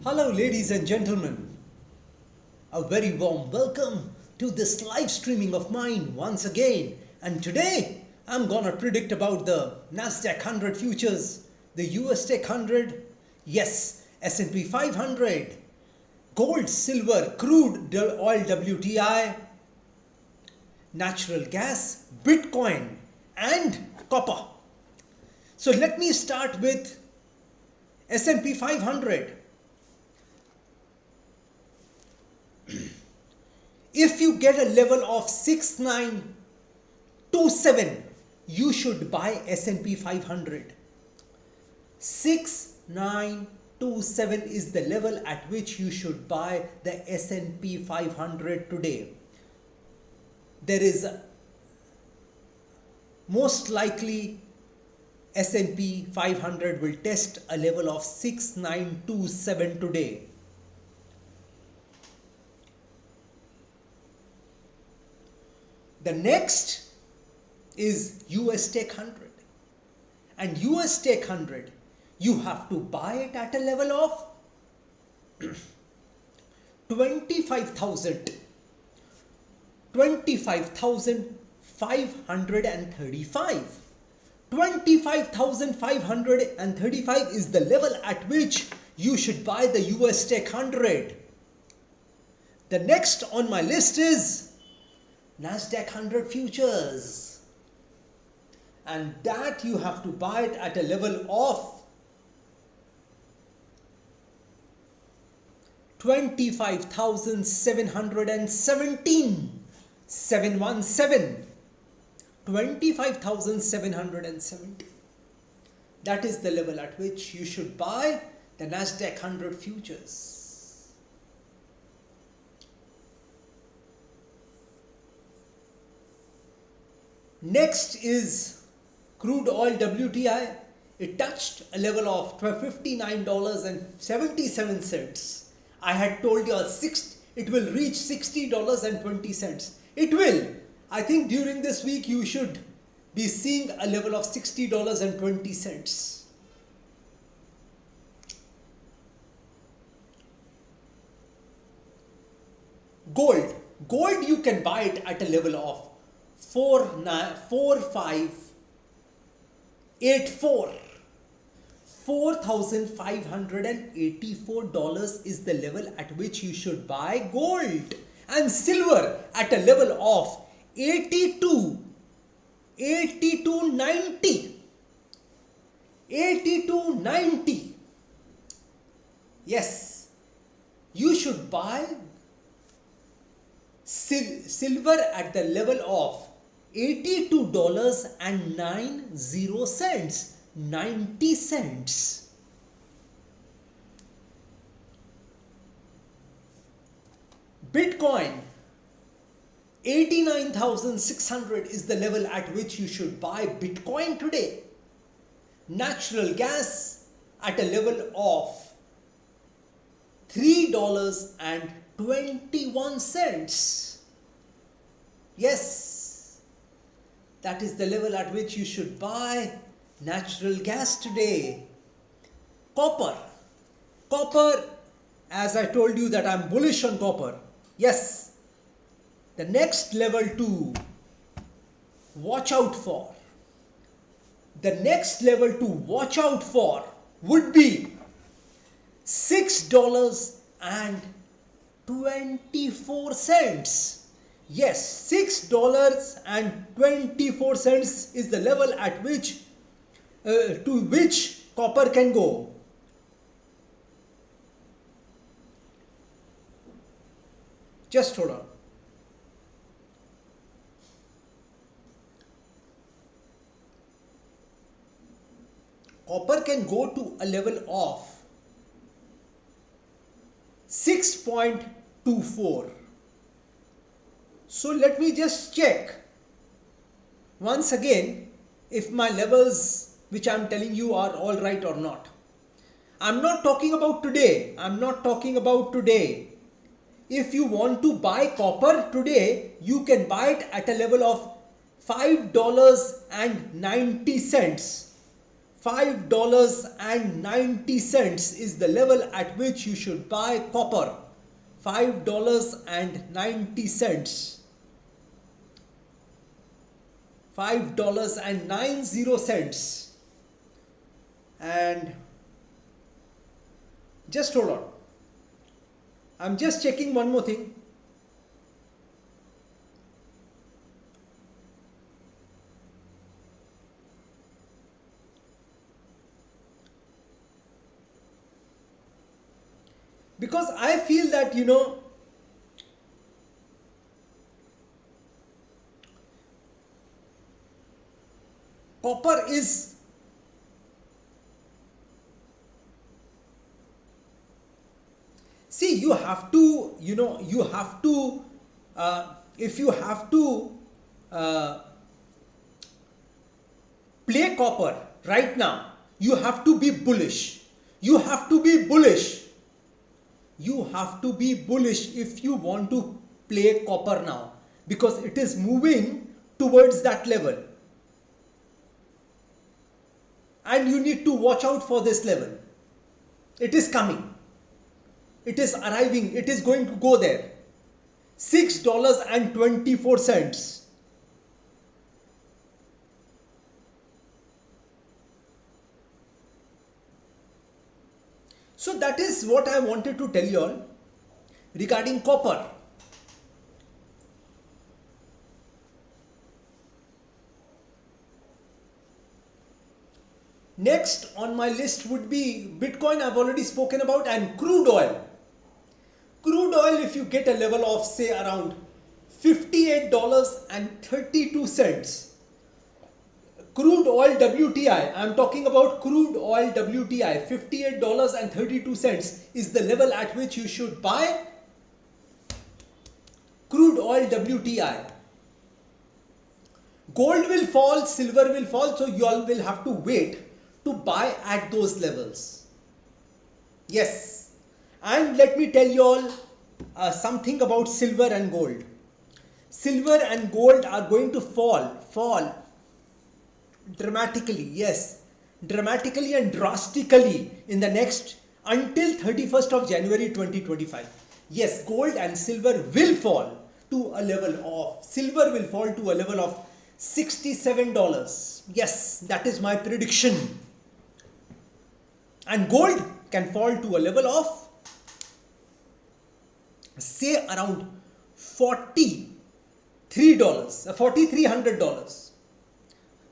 Hello ladies and gentlemen, a very warm welcome to this live streaming of mine once again, and today I'm gonna predict about the Nasdaq 100 futures, the US Tech 100, yes, S&P 500, gold, silver, crude, oil WTI, natural gas, Bitcoin and copper. So let me start with S&P 500. If you get a level of 6927, you should buy S&P 500. 6927 is the level at which you should buy the S&P 500 today. There is most likely S&P 500 will test a level of 6927 today. The next is US Tech 100, and US Tech 100 you have to buy it at a level of 25,535. 25,535 is the level at which you should buy the US Tech 100. The next on my list is Nasdaq 100 futures, and that you have to buy it at a level of 25,717. 25,717. That is the level at which you should buy the Nasdaq 100 futures. Next is crude oil WTI. It touched a level of $59.77. I had told you it will reach $60.20. It will. I think during this week you should be seeing a level of $60.20. Gold you can buy it at a level of 4584. $4,584 is the level at which you should buy gold, and silver at a level of 8290. Yes, you should buy silver at the level of $82.90. 90 cents. Bitcoin 89,600 is the level at which you should buy Bitcoin today. Natural gas at a level of $3.21. Yes, that is the level at which you should buy natural gas today. Copper, as I told you that I'm bullish on copper. Yes, the next level to watch out for. The next level to watch out for would be $6.24. Yes, $6.24 is the level at which to which copper can go. Just hold on. Copper can go to a level of 6.24. So let me just check once again if my levels which I am telling you are all right or not. I'm not talking about today. If you want to buy copper today, you can buy it at a level of $5.90. $5.90 is the level at which you should buy copper. $5.90. $5.90. And just hold on. I'm just checking one more thing. Because I feel that, copper is see, you have to, if you have to play copper right now, you have to be bullish. You have to be bullish. You have to be bullish if you want to play copper now, because it is moving towards that level. And you need to watch out for this level. It is coming. It is arriving. It is going to go there. $6.24. So that is what I wanted to tell you all regarding copper. Next on my list would be Bitcoin, I've already spoken about, and crude oil. Crude oil, if you get a level of say around $58.32. Crude oil WTI, I'm talking about crude oil WTI, $58.32 is the level at which you should buy crude oil WTI. Gold will fall, silver will fall, so you all will have to wait to buy at those levels. Yes, and let me tell you all something about silver and gold. Silver and gold are going to fall dramatically, yes, dramatically and drastically in the next until 31st of January 2025. Yes, gold and silver will fall to a level of, silver will fall to a level of $67. Yes, that is my prediction. And gold can fall to a level of say around $4,300.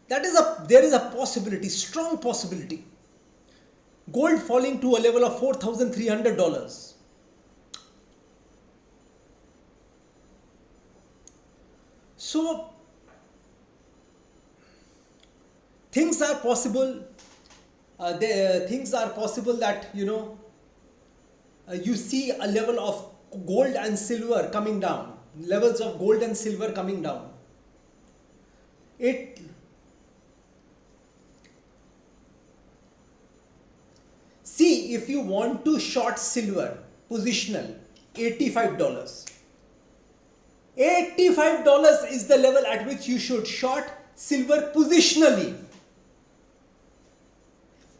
There is a possibility, strong possibility. Gold falling to a level of $4,300. So things are possible. Things are possible that you see a level of gold and silver coming down. Levels of gold and silver coming down. See, if you want to short silver, positional, $85. $85 is the level at which you should short silver positionally.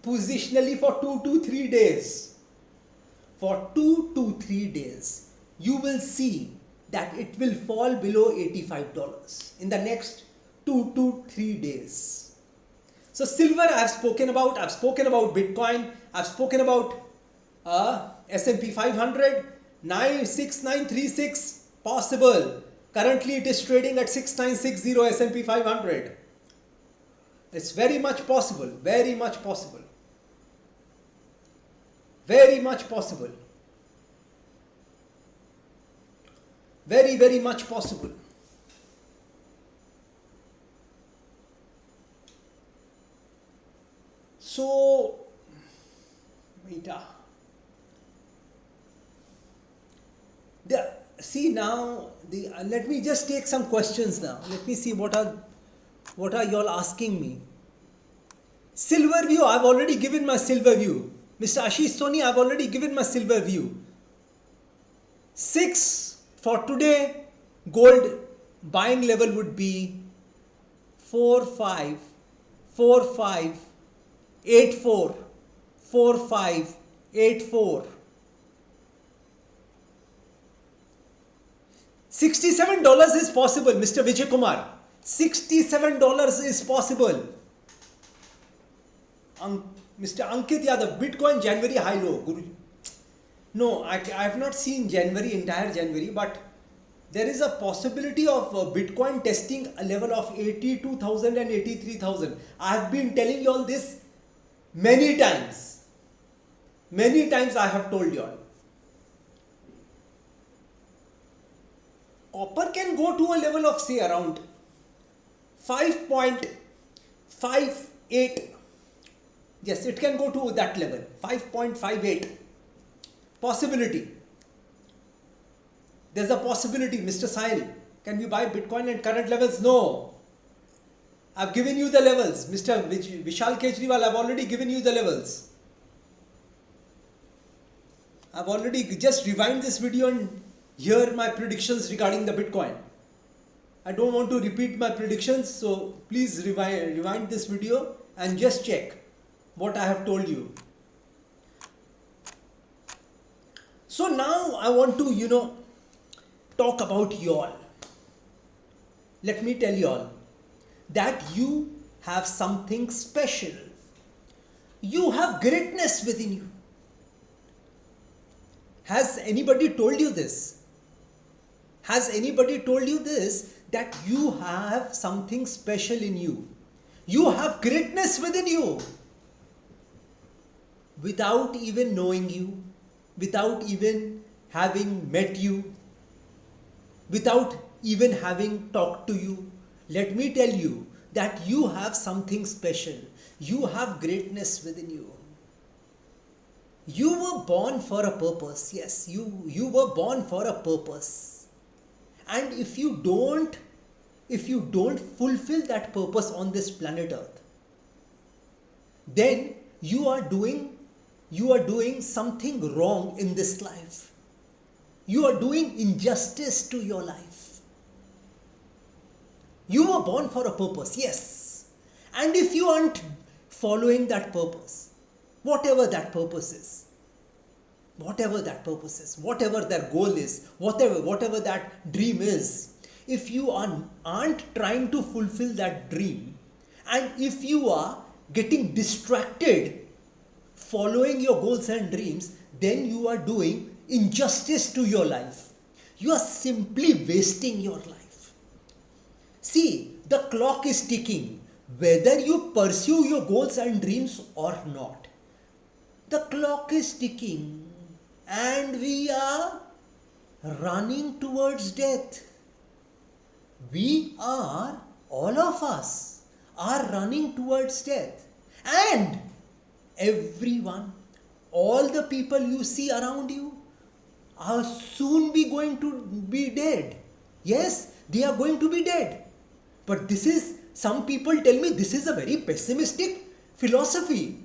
Positionally for 2 to 3 days. For 2 to 3 days, you will see that it will fall below $85 in the next 2 to 3 days. So silver I have spoken about. I've spoken about Bitcoin. I've spoken about S&P500. 96936 possible. Currently it is trading at 6960 S&P 500. It's very much possible. Very much possible. Very much possible. Very, very much possible. So, see now, let me just take some questions now. Let me see what are you all asking me. Silver view, I've already given my silver view. Mr. Aashish Soni, I've already given my silver view. 6 for today, gold buying level would be 4545 844584. $67 is possible, Mr. Vijay Kumar. $67 is possible. Mr. Ankit Yadav, Bitcoin January high low. Guru. No, I have not seen entire January, but there is a possibility of Bitcoin testing a level of 82,000 and 83,000. I have been telling you all this many times. Many times I have told you all. Copper can go to a level of say around 5.58. Yes, it can go to that level, 5.58. Possibility. There's a possibility, Mr. Sahil. Can we buy Bitcoin at current levels? No. I've given you the levels. Mr. Vishal Kejriwal, I've already given you the levels. I've already just rewind this video and hear my predictions regarding the Bitcoin. I don't want to repeat my predictions, so please rewind this video and just check what I have told you. So now I want to, talk about you all. Let me tell you all that you have something special. You have greatness within you. Has anybody told you this? Has anybody told you this, that you have something special in you? You have greatness within you. Without even knowing you, without even having met you, without even having talked to you, let me tell you that you have something special. You have greatness within you. You were born for a purpose. Yes, you were born for a purpose. And if you don't fulfill that purpose on this planet Earth, then you are doing something wrong in this life. You are doing injustice to your life. You were born for a purpose, yes. And if you aren't following that purpose, whatever that purpose is, whatever their goal is, whatever that dream is, if you aren't trying to fulfill that dream, and if you are getting distracted following your goals and dreams, then you are doing injustice to your life. You are simply wasting your life. See, the clock is ticking, whether you pursue your goals and dreams or not. The clock is ticking and we are running towards death. We are, all of us, are running towards death. And everyone, all the people you see around you are soon going to be dead. Yes, they are going to be dead. But some people tell me this is a very pessimistic philosophy.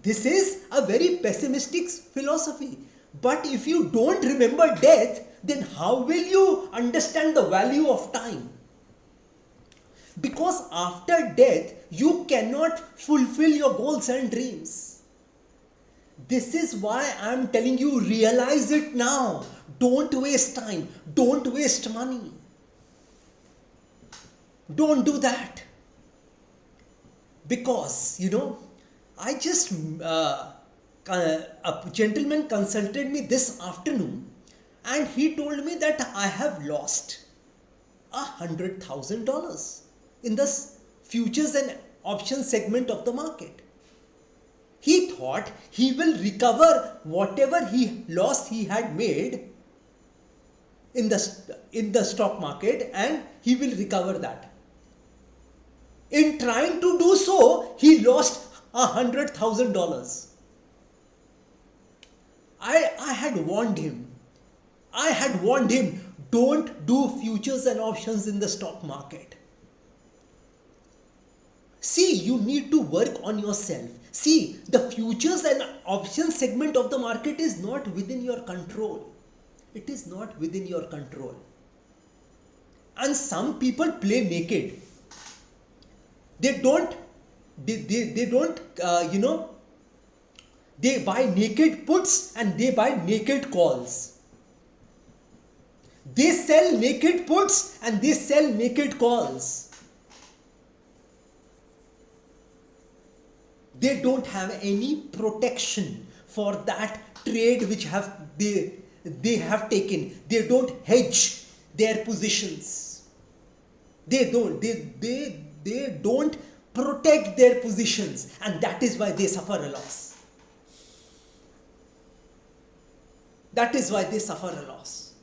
This is a very pessimistic philosophy. But if you don't remember death, then how will you understand the value of time? Because after death, you cannot fulfill your goals and dreams. This is why I am telling you, realize it now. Don't waste time. Don't waste money. Don't do that. Because, a gentleman consulted me this afternoon and he told me that I have lost $100,000 in the futures and options segment of the market. He thought he will recover whatever loss he had made in the stock market, and he will recover that. In trying to do so, he lost $100,000. I had warned him. Don't do futures and options in the stock market. See, you need to work on yourself. See, the futures and options segment of the market is not within your control. It is not within your control. And some people play naked. They don't They don't, they buy naked puts and they buy naked calls. They sell naked puts and they sell naked calls. They don't have any protection for that trade which they have taken. They don't hedge their positions. They don't protect their positions, and that is why they suffer a loss. That is why they suffer a loss.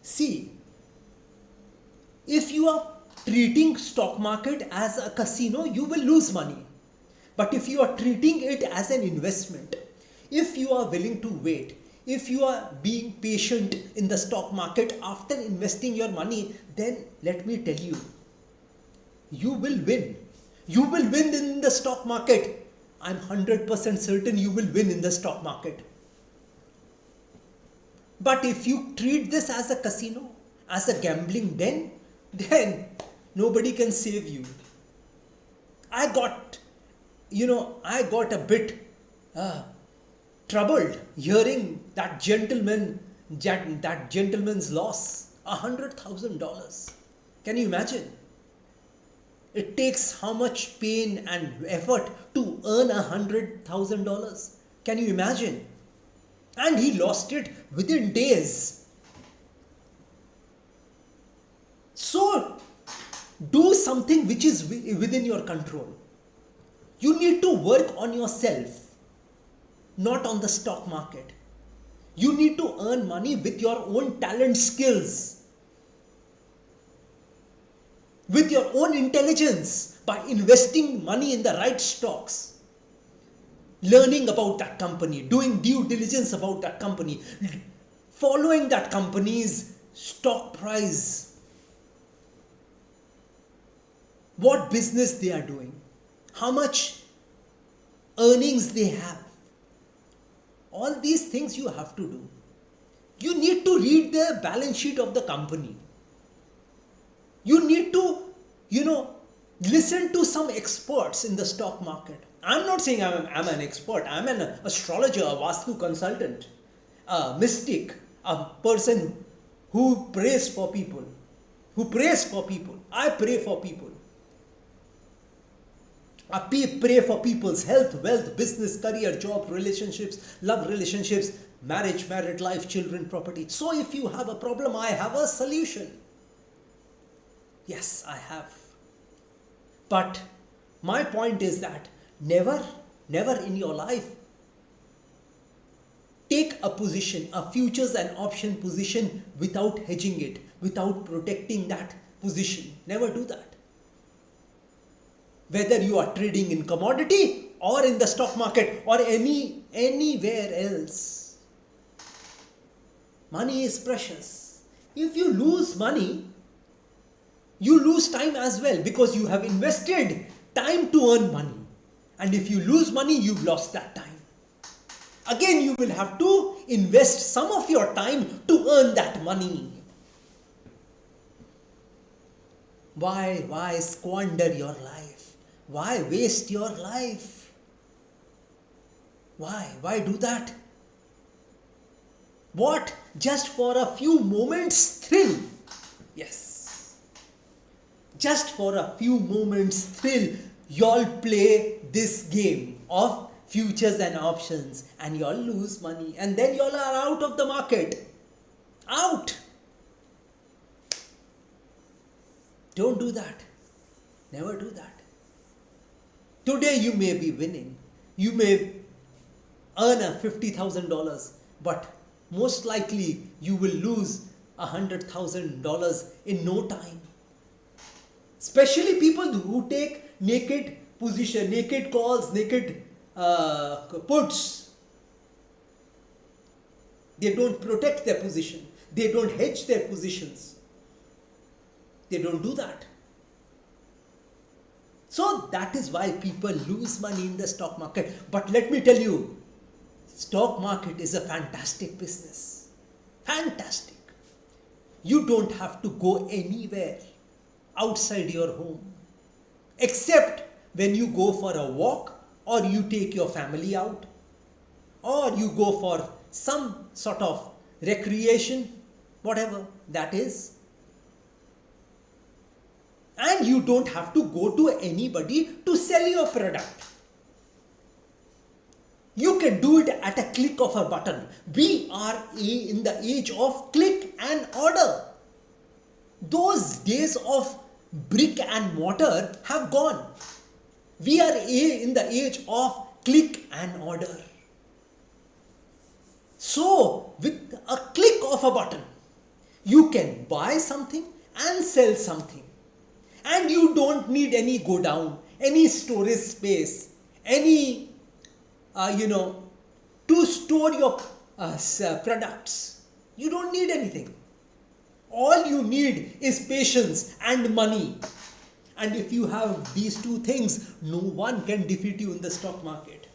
See, if you are treating stock market as a casino, you will lose money. But if you are treating it as an investment, if you are willing to wait, if you are being patient in the stock market after investing your money, then let me tell you, you will win. You will win in the stock market. I'm 100% certain you will win in the stock market. But if you treat this as a casino, as a gambling den, then nobody can save you. I got a bit troubled hearing that gentleman's loss, $100,000. Can you imagine? It takes how much pain and effort to earn $100,000. Can you imagine? And he lost it within days. So, do something which is within your control. You need to work on yourself, not on the stock market. You need to earn money with your own talent, skills, with your own intelligence, by investing money in the right stocks, learning about that company, doing due diligence about that company, following that company's stock price, what business they are doing, how much earnings they have. All these things you have to do. You need to read the balance sheet of the company. You need to, listen to some experts in the stock market. I'm not saying I'm an expert. I'm an astrologer, a Vastu consultant, a mystic, a person who prays for people. I pray for people. I pray for people's health, wealth, business, career, job, relationships, love relationships, marriage, married life, children, property. So if you have a problem, I have a solution. Yes, I have. But my point is that never in your life take a position, a futures and option position, without hedging it, without protecting that position. Never do that. Whether you are trading in commodity or in the stock market or anywhere else. Money is precious. If you lose money, you lose time as well, because you have invested time to earn money. And if you lose money, you've lost that time. Again, you will have to invest some of your time to earn that money. Why squander your life? Why waste your life? Why do that? What? Just for a few moments thrill? Yes. Just for a few moments thrill, y'all play this game of futures and options and y'all lose money, and then y'all are out of the market. Out! Don't do that. Never do that. Today you may be winning. You may earn $50,000, but most likely you will lose $100,000 in no time. Especially people who take naked position, naked calls, naked puts. They don't protect their position. They don't hedge their positions. They don't do that. So that is why people lose money in the stock market. But let me tell you, stock market is a fantastic business. Fantastic. You don't have to go anywhere outside your home, except when you go for a walk, or you take your family out, or you go for some sort of recreation, whatever that is. And you don't have to go to anybody to sell your product. You can do it at a click of a button. We are in the age of click and order. Those days of brick and mortar have gone. We are in the age of click and order. So, with a click of a button, you can buy something and sell something. And you don't need any go down, any storage space, any, to store your products. You don't need anything. All you need is patience and money. And if you have these two things, no one can defeat you in the stock market.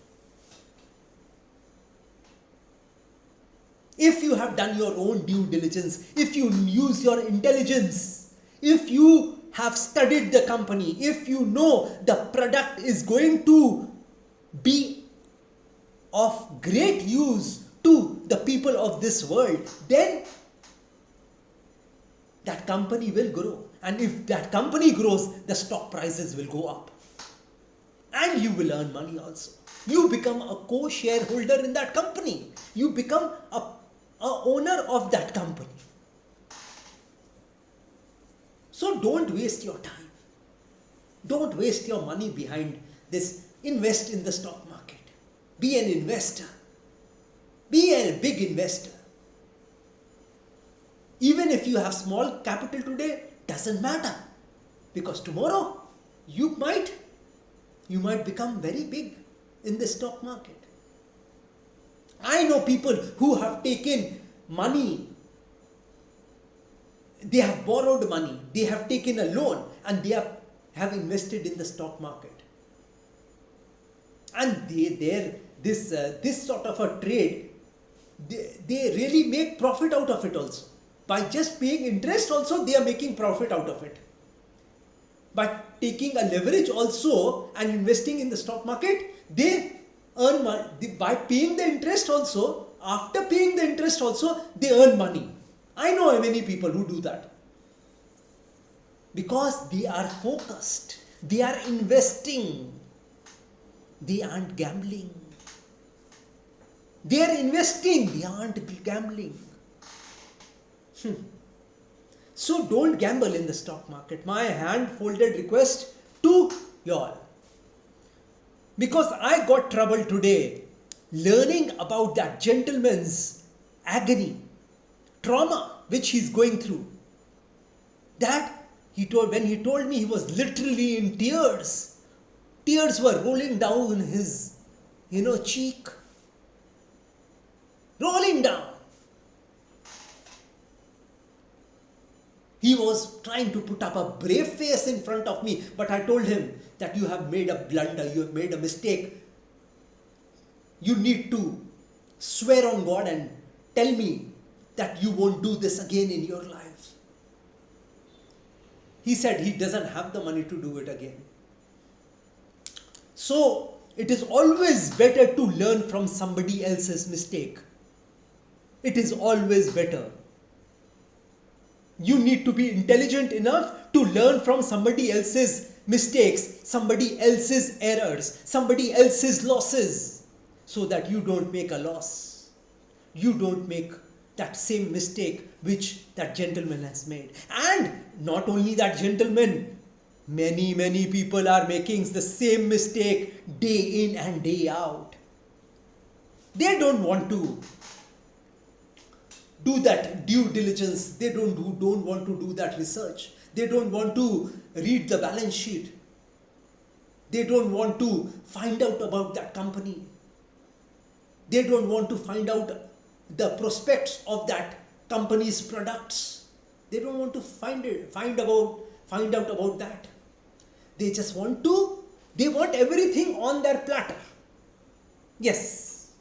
If you have done your own due diligence, if you use your intelligence, if you have studied the company, if you know the product is going to be of great use to the people of this world, then that company will grow. And if that company grows, the stock prices will go up. And you will earn money also. You become a co-shareholder in that company. You become a owner of that company. So don't waste your time. Don't waste your money behind this. Invest in the stock market. Be an investor. Be a big investor. Even if you have small capital today, doesn't matter. Because tomorrow you might become very big in the stock market. I know people who have taken money. They have borrowed money, they have taken a loan, and they have invested in the stock market. And this sort of a trade, they really make profit out of it also. By just paying interest also, they are making profit out of it. By taking a leverage also and investing in the stock market, they earn money. By paying the interest also, after paying the interest also, they earn money. I know many people who do that. Because they are focused. They are investing. They aren't gambling. They are investing. They aren't gambling. So don't gamble in the stock market. My hand-folded request to y'all. Because I got trouble today learning about that gentleman's agony, trauma which he's going through. That when he told me, he was literally in tears. Tears were rolling down his, cheek. Rolling down. He was trying to put up a brave face in front of me, but I told him that you have made a blunder, you have made a mistake. You need to swear on God and tell me that you won't do this again in your life. He said he doesn't have the money to do it again. So, it is always better to learn from somebody else's mistake. It is always better. You need to be intelligent enough to learn from somebody else's mistakes, somebody else's errors, somebody else's losses, so that you don't make a loss. You don't make that same mistake which that gentleman has made. And not only that gentleman, many people are making the same mistake day in and day out. They don't want to do that due diligence. They don't want to do that research. They don't want to read the balance sheet. They don't want to find out about that company. They don't want to find out the prospects of that company's products. They don't want to find out about that. They just want everything on their platter. Yes.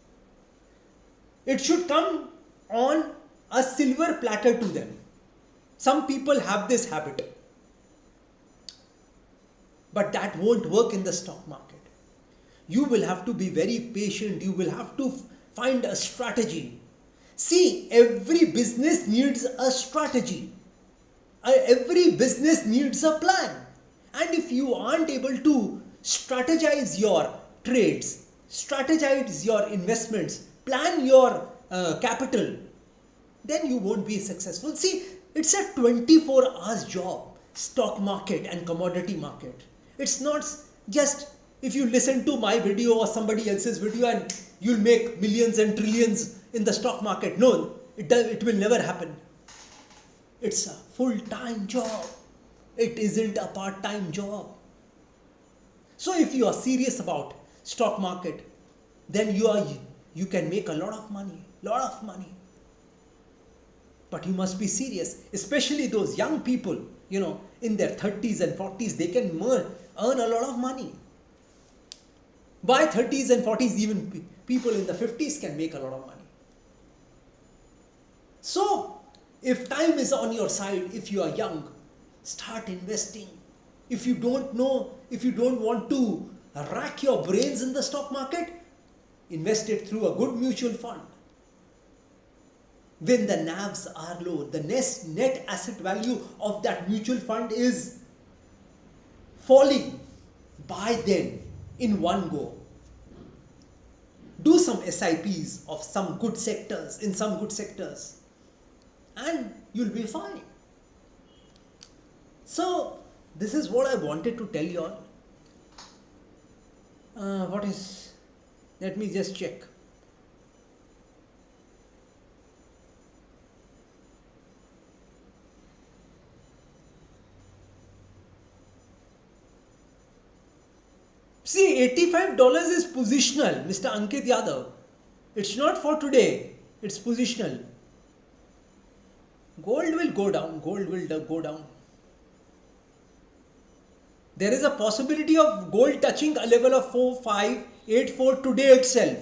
It should come on a silver platter to them. Some people have this habit. But that won't work in the stock market. You will have to be very patient. You will have to find a strategy. See, every business needs a strategy. Every business needs a plan. And if you aren't able to strategize your trades, strategize your investments, plan your capital, then you won't be successful. See, it's a 24 hours job, stock market and commodity market. It's not just if you listen to my video or somebody else's video and you'll make millions and trillions in the stock market. No, it will never happen. It's a full-time job. It isn't a part-time job. So if you are serious about stock market, then you can make a lot of money. But you must be serious, especially those young people, in their 30s and 40s, they can earn a lot of money. By 30s and 40s, even people in the 50s can make a lot of money. So, if time is on your side, if you are young, start investing. If you don't want to rack your brains in the stock market, invest it through a good mutual fund. When the NAVs are low, the net asset value of that mutual fund is falling, buy then in one go. Do some SIPs of some good sectors, and you'll be fine. So, this is what I wanted to tell you all. Let me just check. See, $85 is positional, Mr. Ankit Yadav. It's not for today. It's positional. Gold will go down. There is a possibility of gold touching a level of 4584 today itself.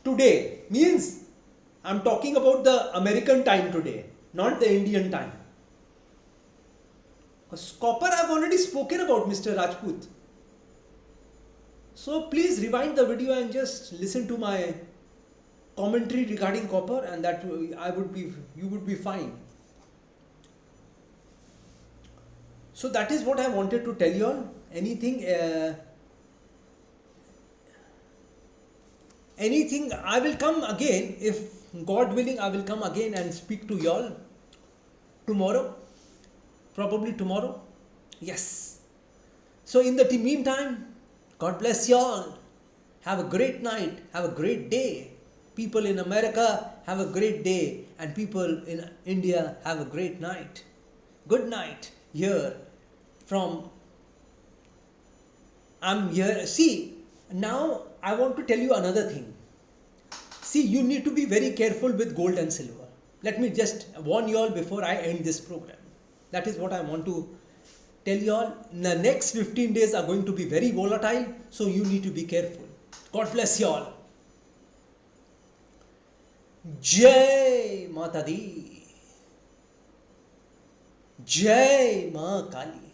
Today means I'm talking about the American time today, not the Indian time. Because copper I've already spoken about, Mr. Rajput. So please rewind the video and just listen to my commentary regarding copper, and that you would be fine. So that is what I wanted to tell you all. Anything I will come again, if God willing, I will come again and speak to you all tomorrow, probably tomorrow. Yes. So in the meantime, God bless you all. Have a great night. Have a great day. People in America, have a great day. And people in India, have a great night. Good night. Here I'm here. See, now I want to tell you another thing. See, you need to be very careful with gold and silver. Let me just warn you all before I end this program. That is what I want to tell you all. The next 15 days are going to be very volatile, so you need to be careful. God bless you all. Jai Mata Di. Jai Ma Kali.